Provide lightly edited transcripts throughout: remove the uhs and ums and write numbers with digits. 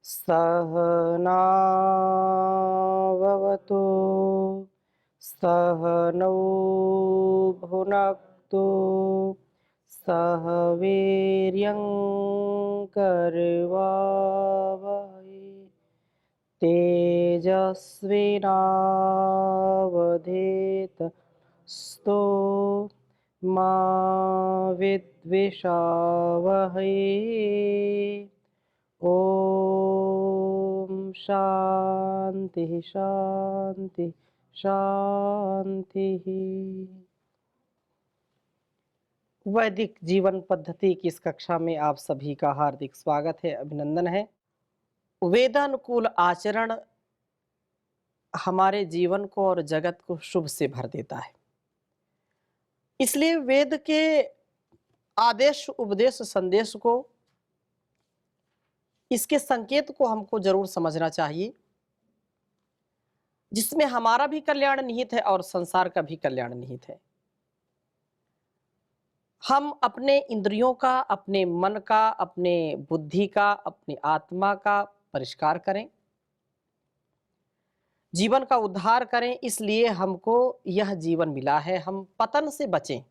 सहनाववतु सहनौ भुनक्तु सह वीर्यं करवावहै तेजस्विनावधीतस्तु मा विद्विषावहै। ओम शांति शांति शांति। वैदिक जीवन पद्धति की इस कक्षा में आप सभी का हार्दिक स्वागत है, अभिनंदन है। वेदानुकूल आचरण हमारे जीवन को और जगत को शुभ से भर देता है। इसलिए वेद के आदेश उपदेश संदेश को, इसके संकेत को हमको जरूर समझना चाहिए, जिसमें हमारा भी कल्याण निहित है और संसार का भी कल्याण निहित है। हम अपने इंद्रियों का, अपने मन का, अपने बुद्धि का, अपनी आत्मा का परिष्कार करें, जीवन का उद्धार करें। इसलिए हमको यह जीवन मिला है। हम पतन से बचें,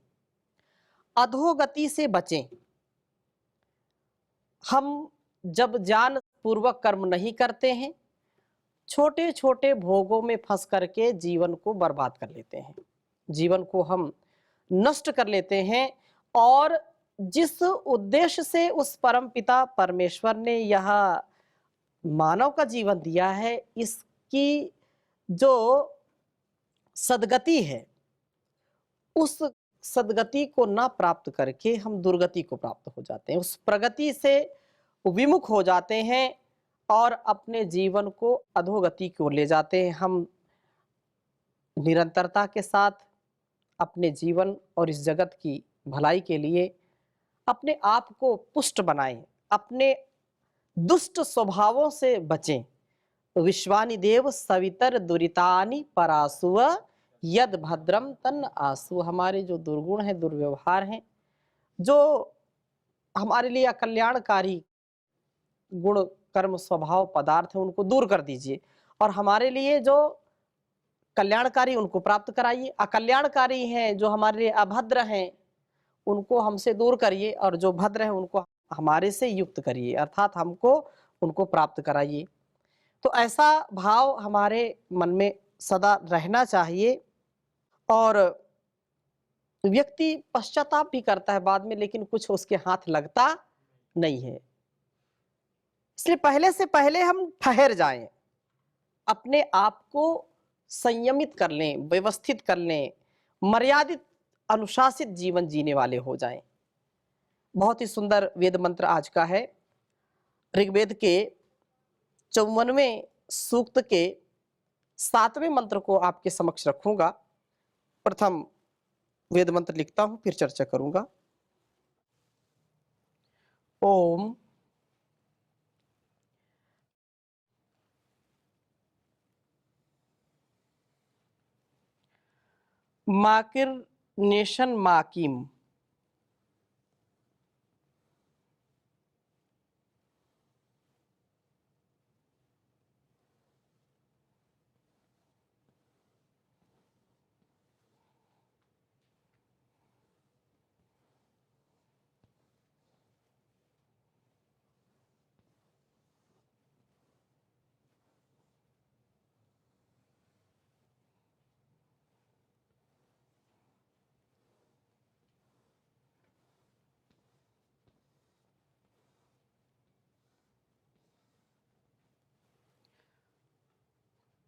अधोगति से बचें। हम जब ज्ञान पूर्वक कर्म नहीं करते हैं, छोटे छोटे भोगों में फंस करके जीवन को बर्बाद कर लेते हैं, जीवन को हम नष्ट कर लेते हैं। और जिस उद्देश्य से उस परम पिता परमेश्वर ने यह मानव का जीवन दिया है, इसकी जो सद्गति है, उस सद्गति को ना प्राप्त करके हम दुर्गति को प्राप्त हो जाते हैं, उस प्रगति से विमुख हो जाते हैं और अपने जीवन को अधोगति की ओर ले जाते हैं। हम निरंतरता के साथ अपने जीवन और इस जगत की भलाई के लिए अपने आप को पुष्ट बनाएं, अपने दुष्ट स्वभावों से बचें। विश्वानि देव सवितर दुरितानि परासुव यद भद्रम तन आसु। हमारे जो दुर्गुण हैं, दुर्व्यवहार हैं, जो हमारे लिए अकल्याणकारी गुण कर्म स्वभाव पदार्थ है, उनको दूर कर दीजिए और हमारे लिए जो कल्याणकारी उनको प्राप्त कराइए। अकल्याणकारी हैं, जो हमारे लिए अभद्र हैं, उनको हमसे दूर करिए और जो भद्र हैं उनको हमारे से युक्त करिए, अर्थात हमको उनको प्राप्त कराइए। तो ऐसा भाव हमारे मन में सदा रहना चाहिए। और व्यक्ति पश्चाताप भी करता है बाद में, लेकिन कुछ उसके हाथ लगता नहीं है। इसलिए पहले से पहले हम ठहर जाएं, अपने आप को संयमित कर लें, व्यवस्थित कर लें, मर्यादित अनुशासित जीवन जीने वाले हो जाएं। बहुत ही सुंदर वेद मंत्र आज का है। ऋग्वेद के 54वें सूक्त के 7वें मंत्र को आपके समक्ष रखूंगा। प्रथम वेद मंत्र लिखता हूं, फिर चर्चा करूंगा। ओम माकिर नेशन माकिम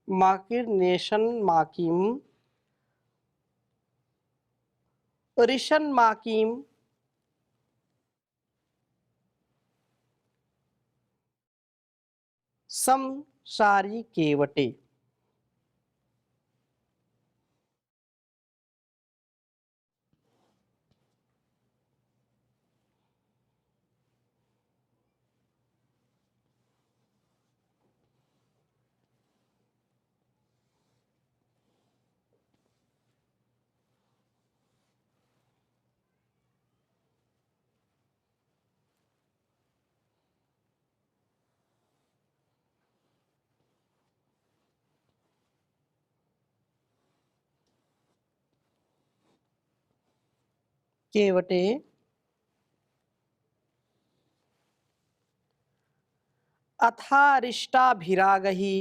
माकिर नेशन माकिम ऋषन माकिम समसारी केवटे। केवटे अथारिष्टाभिरागहि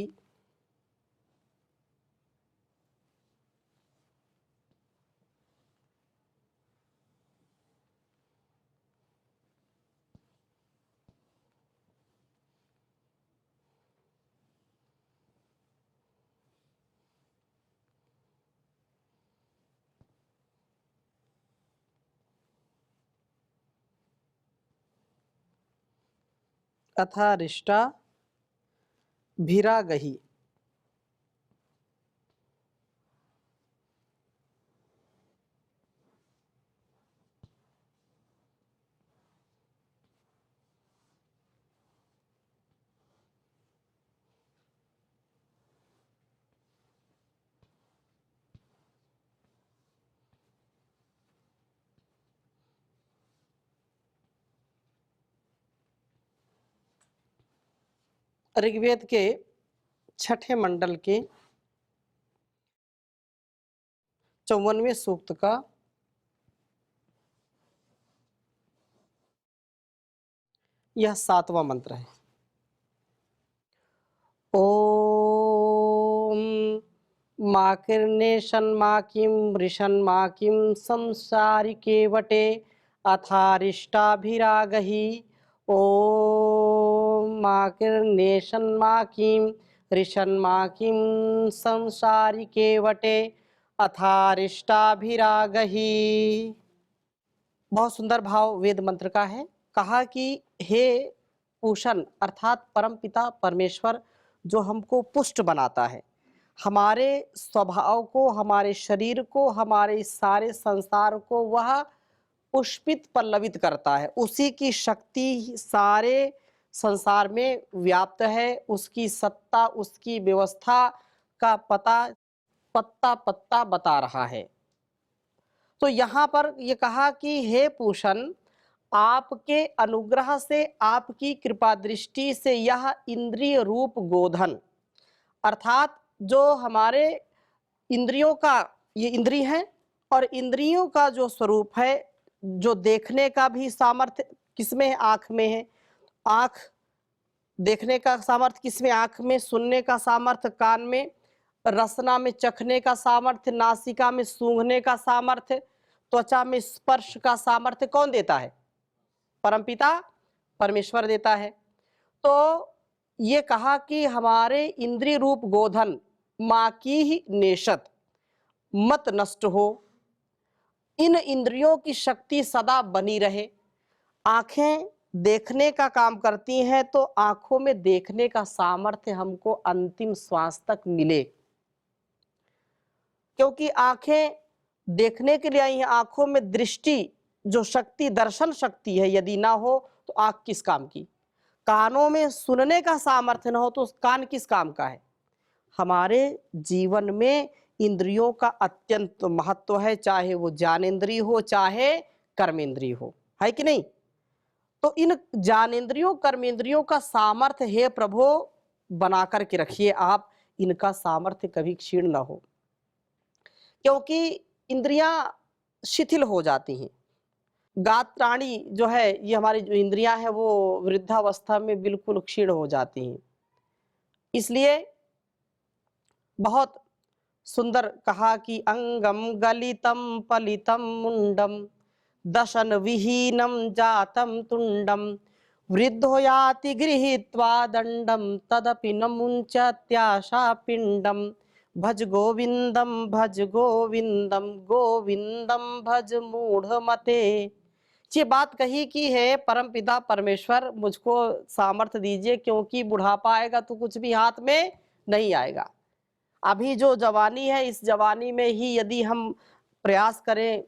अथारिष्टाभिरागहि। ऋग्वेद के छठे मंडल के 54वें सूक्त का यह 7वां मंत्र है। ओम माकिर्नेशन्माकिं वृषन्माकिं संसारिकेवटे अथारिष्टाभिरागहि। ओम माकिर्नेशन्माकिं वृषन्माकिं संसारिकेवटे अथारिष्टाभिरागहि। बहुत सुंदर भाव वेद मंत्र का है। कहा कि हे पूषण अर्थात परम पिता परमेश्वर जो हमको पुष्ट बनाता है, हमारे स्वभाव को, हमारे शरीर को, हमारे सारे संसार को वह पुष्पित पल्लवित करता है। उसी की शक्ति सारे संसार में व्याप्त है। उसकी सत्ता, उसकी व्यवस्था का पता पत्ता पत्ता बता रहा है। तो यहाँ पर ये कहा कि हे पूषण, आपके अनुग्रह से, आपकी कृपा दृष्टि से यह इंद्रिय रूप गोधन अर्थात जो हमारे इंद्रियों का ये इंद्रिय है और इंद्रियों का जो स्वरूप है, जो देखने का भी सामर्थ्य किसमें है? आँख में है। आँख देखने का सामर्थ्य किसमें? आँख में। सुनने का सामर्थ्य कान में। रसना में चखने का सामर्थ्य, नासिका में सूंघने का सामर्थ्य, त्वचा में स्पर्श का सामर्थ्य कौन देता है? परमपिता परमेश्वर देता है। तो ये कहा कि हमारे इंद्रिय रूप गोधन माँ की ही नेशत मत नष्ट हो, इन इंद्रियों की शक्ति सदा बनी रहे। आंखें देखने का काम करती हैं तो आंखों में देखने का सामर्थ्य हमको अंतिम श्वास तक मिले, क्योंकि आंखें देखने के लिए आई हैं। आंखों में दृष्टि जो शक्ति, दर्शन शक्ति है, यदि ना हो तो आंख किस काम की? कानों में सुनने का सामर्थ्य ना हो तो कान किस काम का है? हमारे जीवन में इंद्रियों का अत्यंत महत्व है, चाहे वो ज्ञानेंद्रिय हो चाहे कर्मेंद्रिय हो, है कि नहीं? तो इन ज्ञानेंद्रियों कर्मेंद्रियों का सामर्थ्य हे प्रभु बना करके रखिए आप, इनका सामर्थ्य कभी क्षीण ना हो, क्योंकि इंद्रियां शिथिल हो जाती हैं। गात्राणी जो है, ये हमारी जो इंद्रियां हैं वो वृद्धावस्था में बिल्कुल क्षीण हो जाती हैं। इसलिए बहुत सुंदर कहा कि अंगम गलितम पलितम मुंडम दशन विहीनम जातम तुंडम वृद्धो याति गृहीत्वा दंडम तदपि न मुंचत्याशा पिंडम भज गोविंदम भज गोविंदम गोविंदम भज मूढ़मते। ये बात कही कि है परम पिता परमेश्वर मुझको सामर्थ्य दीजिए, क्योंकि बुढ़ापा आएगा तो कुछ भी हाथ में नहीं आएगा। अभी जो जवानी है, इस जवानी में ही यदि हम प्रयास करें,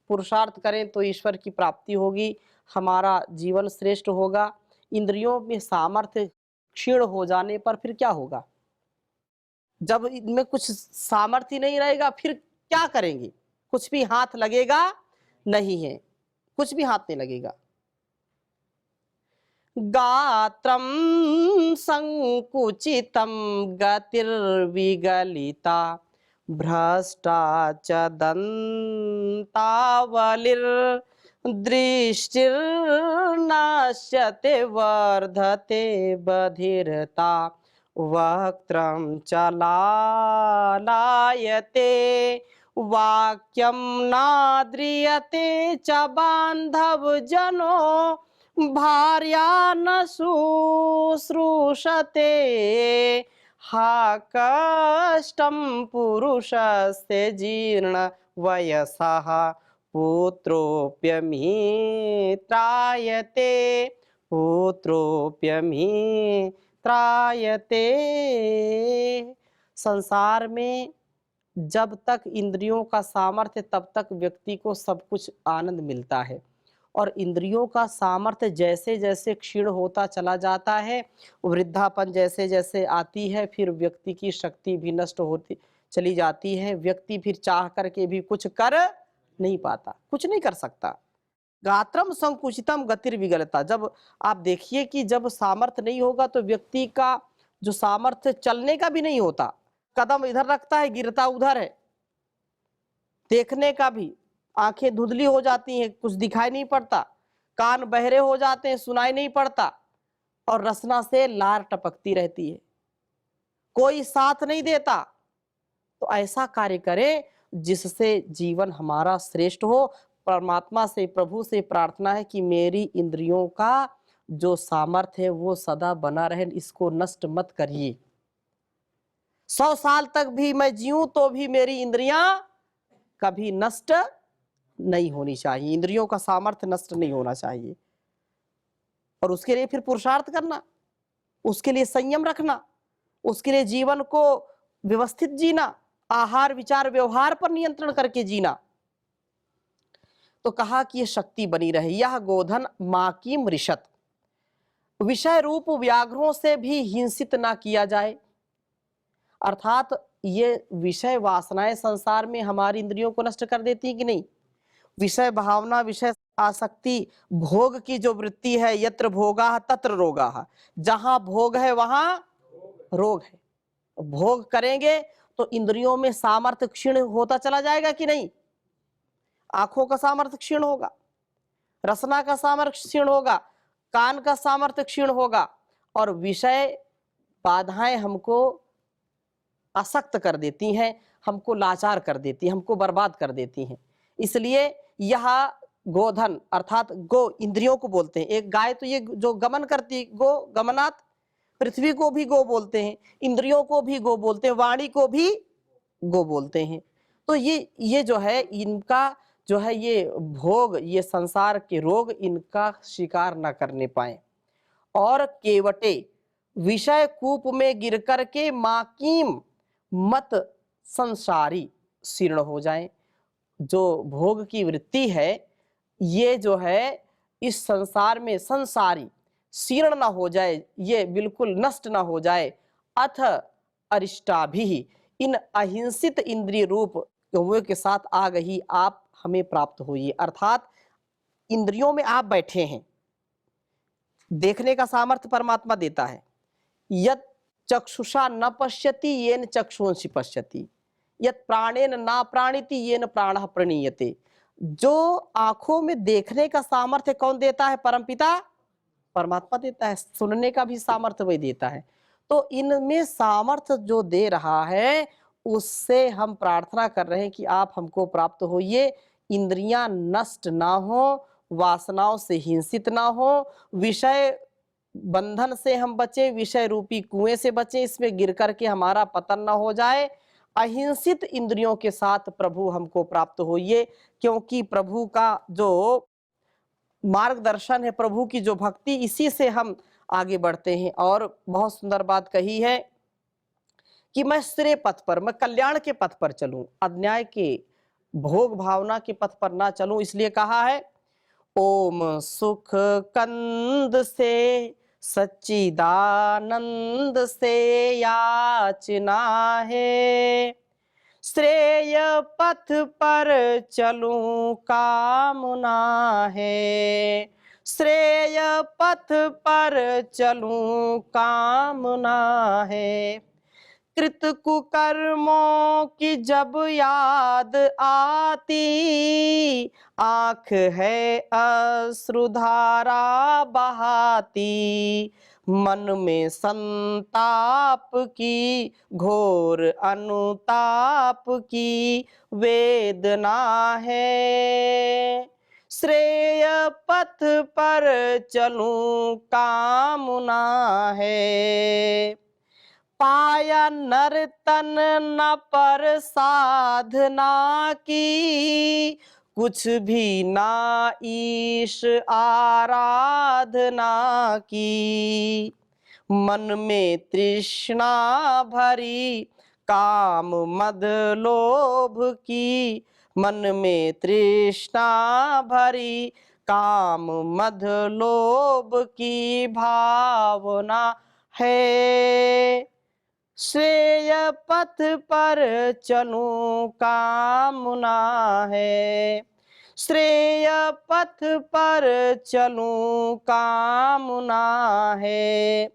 पुरुषार्थ करें तो ईश्वर की प्राप्ति होगी, हमारा जीवन श्रेष्ठ होगा। इंद्रियों में सामर्थ्य क्षीण हो जाने पर फिर क्या होगा? जब इनमें कुछ सामर्थ्य नहीं रहेगा फिर क्या करेंगे? कुछ भी हाथ लगेगा नहीं है, कुछ भी हाथ नहीं लगेगा। गात्रम संकुचितम गतिर्विगलिता भ्रष्टाच दंतावलिर्दृष्टिर्नाश्यते वर्धते बधिरता वक्त्रं च लालायते वाक्यं नाद्रियते च बान्धवजनो भार्या न शुश्रूषते हा कष्टं पुरुषस्य जीर्ण वयसः पुत्रोऽप्यमित्रायते पुत्रोऽप्यमित्रायते। संसार में जब तक इंद्रियों का सामर्थ्य तब तक व्यक्ति को सब कुछ आनंद मिलता है, और इंद्रियों का सामर्थ्य जैसे जैसे क्षीण होता चला जाता है, वृद्धापन जैसे जैसे आती है, फिर व्यक्ति की शक्ति भी नष्ट होती चली जाती है। व्यक्ति फिर चाह करके भी कुछ कर नहीं पाता, कुछ नहीं कर सकता। गात्रम संकुचितम गतिर्विगलता। जब आप देखिए कि जब सामर्थ्य नहीं होगा तो व्यक्ति का जो सामर्थ्य चलने का भी नहीं होता, कदम इधर रखता है गिरता उधर है, देखने का भी आंखें धुंधली हो जाती हैं, कुछ दिखाई नहीं पड़ता, कान बहरे हो जाते हैं, सुनाई नहीं पड़ता, और रसना से लार टपकती रहती है, कोई साथ नहीं देता। तो ऐसा कार्य करें जिससे जीवन हमारा श्रेष्ठ हो। परमात्मा से, प्रभु से प्रार्थना है कि मेरी इंद्रियों का जो सामर्थ्य है वो सदा बना रहे, इसको नष्ट मत करिए। 100 साल तक भी मैं जीऊं तो भी मेरी इंद्रियां कभी नष्ट नहीं होनी चाहिए, इंद्रियों का सामर्थ्य नष्ट नहीं होना चाहिए। और उसके लिए फिर पुरुषार्थ करना, उसके लिए संयम रखना, उसके लिए जीवन को व्यवस्थित जीना, आहार विचार व्यवहार पर नियंत्रण करके जीना। तो कहा कि यह शक्ति बनी रहे। यह गोधन मां की मृषत, विषय रूप व्याघ्रों से भी हिंसित ना किया जाए। अर्थात ये विषय वासनाएं संसार में हमारी इंद्रियों को नष्ट कर देती है कि नहीं। विषय भावना, विषय आसक्ति, भोग की जो वृत्ति है, यत्र भोगा तत्र रोगा, जहां भोग है वहां रोग है। भोग करेंगे तो इंद्रियों में सामर्थ्य क्षीण होता चला जाएगा कि नहीं। आंखों का सामर्थ्य क्षीण होगा, रसना का सामर्थ्य क्षीण होगा, कान का सामर्थ्य क्षीण होगा, और विषय बाधाएं हमको आसक्त कर देती हैं, हमको लाचार कर देती हैं, हमको बर्बाद कर देती हैं। इसलिए यह गोधन अर्थात गो इंद्रियों को बोलते हैं। एक गाय तो ये जो गमन करती, गो गमनात्, पृथ्वी को भी गो बोलते हैं, इंद्रियों को भी गो बोलते हैं, वाणी को भी गो बोलते हैं। तो ये जो है इनका जो है ये भोग, ये संसार के रोग इनका शिकार न करने पाए, और केवटे विषय कूप में गिर करके माकीम मत संसारी शीर्ण हो जाएं। जो भोग की वृत्ति है ये जो है इस संसार में संसारी शीर्ण ना हो जाए, ये बिल्कुल नष्ट ना हो जाए। अथ अरिष्टाभिः, इन अहिंसित इंद्रिय रूप कौवे के साथ आ गई आप हमें प्राप्त होइए। अर्थात इंद्रियों में आप बैठे हैं, देखने का सामर्थ्य परमात्मा देता है। यत् चक्षुषा न पश्यति येन चक्षुंषि पश्यति, यत् प्राणेन ना प्राणिति येन प्राणः प्रणीयते। जो आंखों में देखने का सामर्थ्य कौन देता है? परमपिता परमात्मा देता है। सुनने का भी सामर्थ्य वही देता है। तो इनमें सामर्थ्य जो दे रहा है उससे हम प्रार्थना कर रहे हैं कि आप हमको प्राप्त होइए, इंद्रियां नष्ट ना हो, वासनाओं से हिंसित ना हो, विषय बंधन से हम बचे, विषय रूपी कुएं से बचे, इसमें गिर करके हमारा पतन ना हो जाए। अहिंसित इंद्रियों के साथ प्रभु हमको प्राप्त होइए, क्योंकि प्रभु का जो मार्गदर्शन है, प्रभु की जो भक्ति, इसी से हम आगे बढ़ते हैं। और बहुत सुंदर बात कही है कि मैं श्रेय पथ पर, मैं कल्याण के पथ पर चलूं, अन्याय के भोग भावना के पथ पर ना चलूं। इसलिए कहा है ओम सुख कंद से सच्चिदानंद से याचना है, श्रेय पथ पर चलूं कामना है, श्रेय पथ पर चलूं कामना है। कृत कुकर्मों की जब याद आती, आँख है अश्रुधारा बहाती, मन में संताप की घोर अनुताप की वेदना है। श्रेय पथ पर चलूं कामना है, पाया नर तन न पर साधना की, कुछ भी ना ईश आराधना की। मन में तृष्णा भरी काम मद लोभ की, मन में तृष्णा भरी काम मद लोभ की भावना है। श्रेय पथ पर चलूं कामना है, श्रेय पथ पर चलूं कामना है।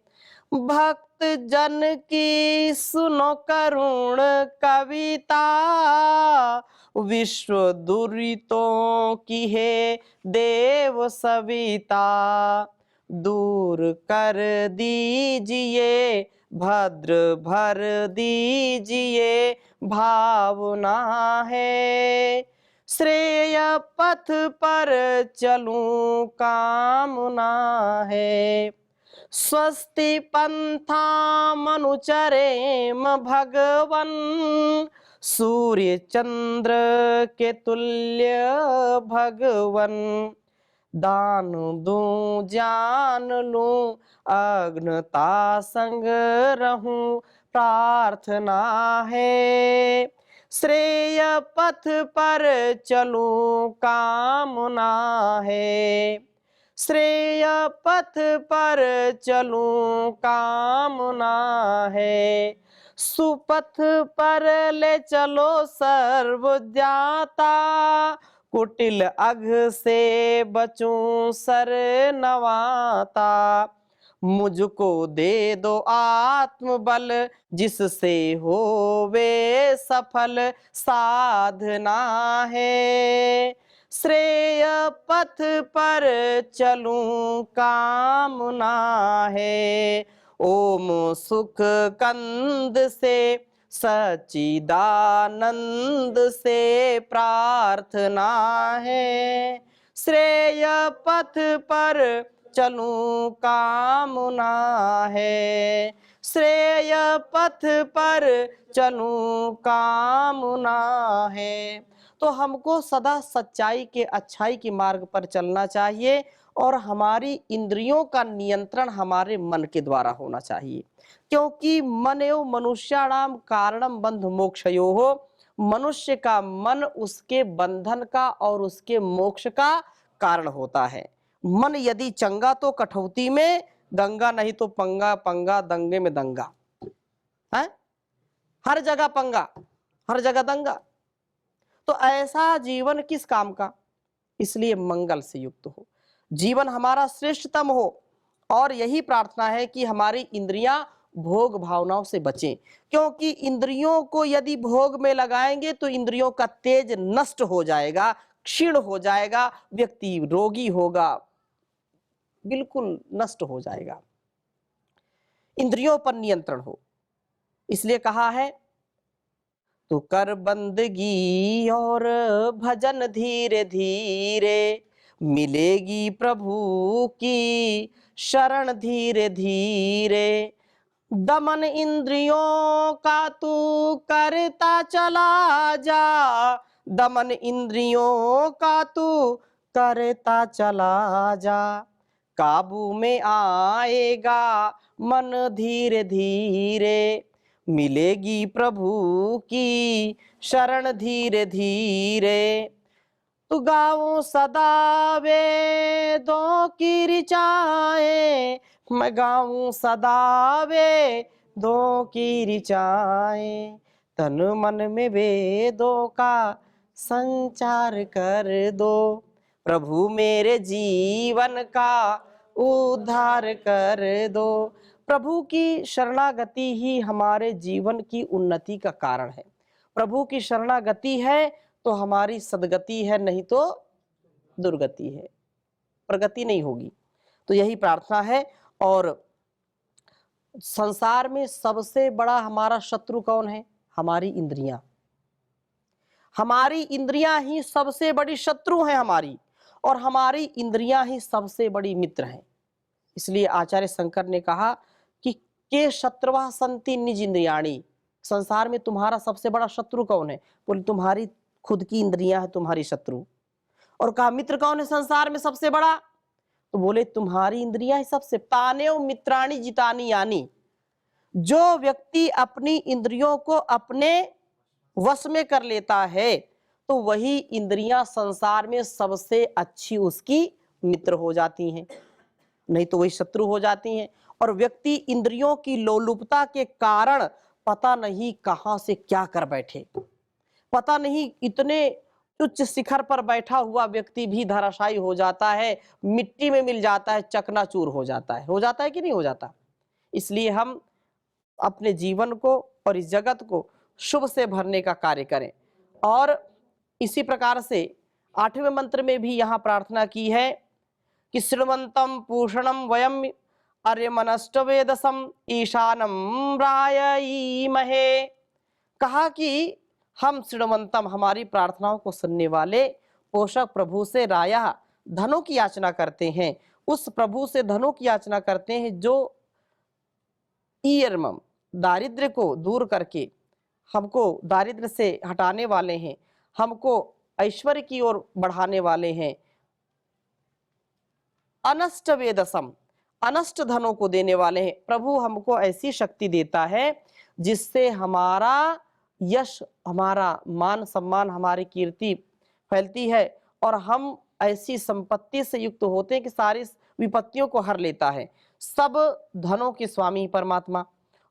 भक्त जन की सुनो करुण कविता, विश्व दुरितों की है देव सविता। दूर कर दीजिए भद्र भर दीजिए भावना है। श्रेय पथ पर चलूं कामना है। स्वस्ति पंथा मनुचरेम भगवन, सूर्य चंद्र के तुल्य भगवन। दान दूं जान लूं अग्नता संग रहूं प्रार्थना है। श्रेय पथ पर चलूं कामना है, श्रेय पथ पर चलूं कामना है। सुपथ पर ले चलो सर्व ज्ञाता, कुटिल अघ से बचूं सर नवाता। मुझको दे दो आत्मबल, जिससे होवे सफल साधना है। श्रेय पथ पर चलूं कामना है। ओम सुख कंद से सच्चिदानंद से प्रार्थना है। श्रेय पथ पर चलूं कामना है, श्रेय पथ पर चलूं कामना है। तो हमको सदा सच्चाई के अच्छाई के मार्ग पर चलना चाहिए और हमारी इंद्रियों का नियंत्रण हमारे मन के द्वारा होना चाहिए, क्योंकि मन एव मनुष्याणाम कारणम बंध मोक्षयोः। मनुष्य का मन उसके बंधन का और उसके मोक्ष का कारण होता है। मन यदि चंगा तो कठौती में गंगा, नहीं तो पंगा पंगा दंगे में दंगा है। हर जगह पंगा, हर जगह दंगा। तो ऐसा जीवन किस काम का? इसलिए मंगल से युक्त हो, जीवन हमारा श्रेष्ठतम हो। और यही प्रार्थना है कि हमारी इंद्रियां भोग भावनाओं से बचें, क्योंकि इंद्रियों को यदि भोग में लगाएंगे तो इंद्रियों का तेज नष्ट हो जाएगा, क्षीण हो जाएगा, व्यक्ति रोगी होगा, बिल्कुल नष्ट हो जाएगा। इंद्रियों पर नियंत्रण हो, इसलिए कहा है तू कर बंदगी और भजन धीरे धीरे, मिलेगी प्रभु की शरण धीरे धीरे। दमन इंद्रियों का तू करता चला जा, दमन इंद्रियों का तू करता चला जा। काबू में आएगा मन धीरे धीरे, मिलेगी प्रभु की शरण धीरे धीरे। तू गाऊं सदा वेदों की ऋचाएं, मैं गाऊं सदा वेदों की ऋचाएं। तन मन में वेदों का संचार कर दो, प्रभु मेरे जीवन का उद्धार कर दो। प्रभु की शरणागति ही हमारे जीवन की उन्नति का कारण है। प्रभु की शरणागति है तो हमारी सद्गति है, नहीं तो दुर्गति है, प्रगति नहीं होगी। तो यही प्रार्थना है। और संसार में सबसे बड़ा हमारा शत्रु कौन है? हमारी इंद्रियां। हमारी इंद्रियां ही सबसे बड़ी शत्रु हैं हमारी, और हमारी इंद्रियां ही सबसे बड़ी मित्र हैं। इसलिए आचार्य शंकर ने कहा कि के शत्रुवा संति निज इंद्रियाणी। संसार में तुम्हारा सबसे बड़ा शत्रु कौन है? बोले तुम्हारी खुद की इंद्रियां है तुम्हारी शत्रु। और कहा मित्र कौन है संसार में सबसे बड़ा? तो बोले तुम्हारी इंद्रियां ही सबसे। तानेव मित्राणी जितानी यानी। जो व्यक्ति अपनी इंद्रियों को अपने वश में कर लेता है तो वही इंद्रियां संसार में सबसे अच्छी उसकी मित्र हो जाती हैं, नहीं तो वही शत्रु हो जाती हैं। और व्यक्ति इंद्रियों की लोलुपता के कारण पता नहीं कहां से क्या कर बैठे, पता नहीं इतने उच्च शिखर पर बैठा हुआ व्यक्ति भी धराशायी हो जाता है, मिट्टी में मिल जाता है, चकनाचूर हो जाता है कि नहीं हो जाता? इसलिए हम अपने जीवन को और इस जगत को शुभ से भरने का कार्य करें। और इसी प्रकार से 8वें मंत्र में भी यहाँ प्रार्थना की है कि श्रृण्वन्तं पूषणं वयम अर्यमनष्टवेदसम ईशानम रायईमहे। कहा कि हम श्रृण्वन्तम, हमारी प्रार्थनाओं को सुनने वाले पोषक प्रभु से राया धनों की याचना करते हैं। उस प्रभु से धनों की याचना करते हैं जो ईयरमम, दारिद्र्य को दूर करके हमको दारिद्र्य से हटाने वाले हैं, हमको ऐश्वर्य की ओर बढ़ाने वाले हैं। अनष्ट वेदसम, अनष्ट धनों को देने वाले हैं। प्रभु हमको ऐसी शक्ति देता है जिससे हमारा यश, हमारा मान सम्मान, हमारी कीर्ति फैलती है और हम ऐसी संपत्ति से युक्त होते हैं कि सारी विपत्तियों को हर लेता है। सब धनों के स्वामी परमात्मा,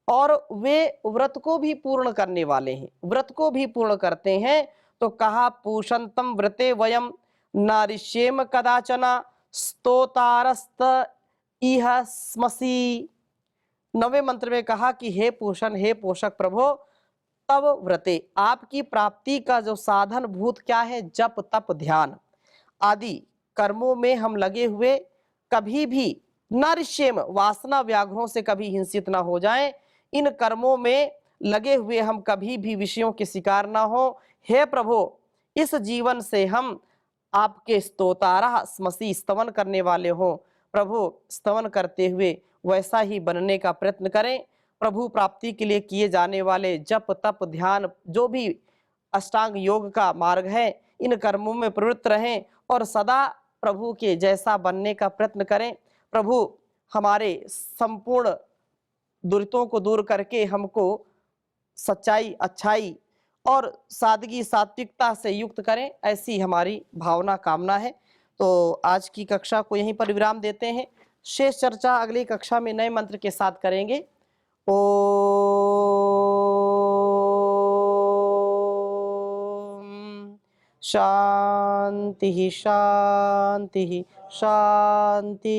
और वे व्रत को भी पूर्ण करने वाले हैं, व्रत को भी पूर्ण करते हैं। तो कहा पूषंतम व्रते वयम नारिष्येम कदाचना स्तोतारस्त इह स्मसी। 9वें मंत्र में कहा कि हे पूषण, हे पोषक प्रभो, तब व्रते, आपकी प्राप्ति का जो साधन भूत क्या है? जप तप ध्यान आदि कर्मों में हम लगे हुए कभी भी नरिष्येम, वासना व्याघ्रों से कभी हिंसित ना हो जाएं। इन कर्मों में लगे हुए हम कभी भी विषयों के शिकार ना हो। हे प्रभु, इस जीवन से हम आपके स्तोतारा स्मसी, स्तवन करने वाले हो। प्रभु, स्तवन करते हुए वैसा ही बनने का प्रयत्न करें। प्रभु प्राप्ति के लिए किए जाने वाले जप तप ध्यान, जो भी अष्टांग योग का मार्ग है, इन कर्मों में प्रवृत्त रहें और सदा प्रभु के जैसा बनने का प्रयत्न करें। प्रभु हमारे संपूर्ण दुरितों को दूर करके हमको सच्चाई, अच्छाई और सादगी सात्विकता से युक्त करें, ऐसी हमारी भावना कामना है। तो आज की कक्षा को यहीं पर विराम देते हैं। शेष चर्चा अगली कक्षा में नए मंत्र के साथ करेंगे। ओम शांति शांति शांति।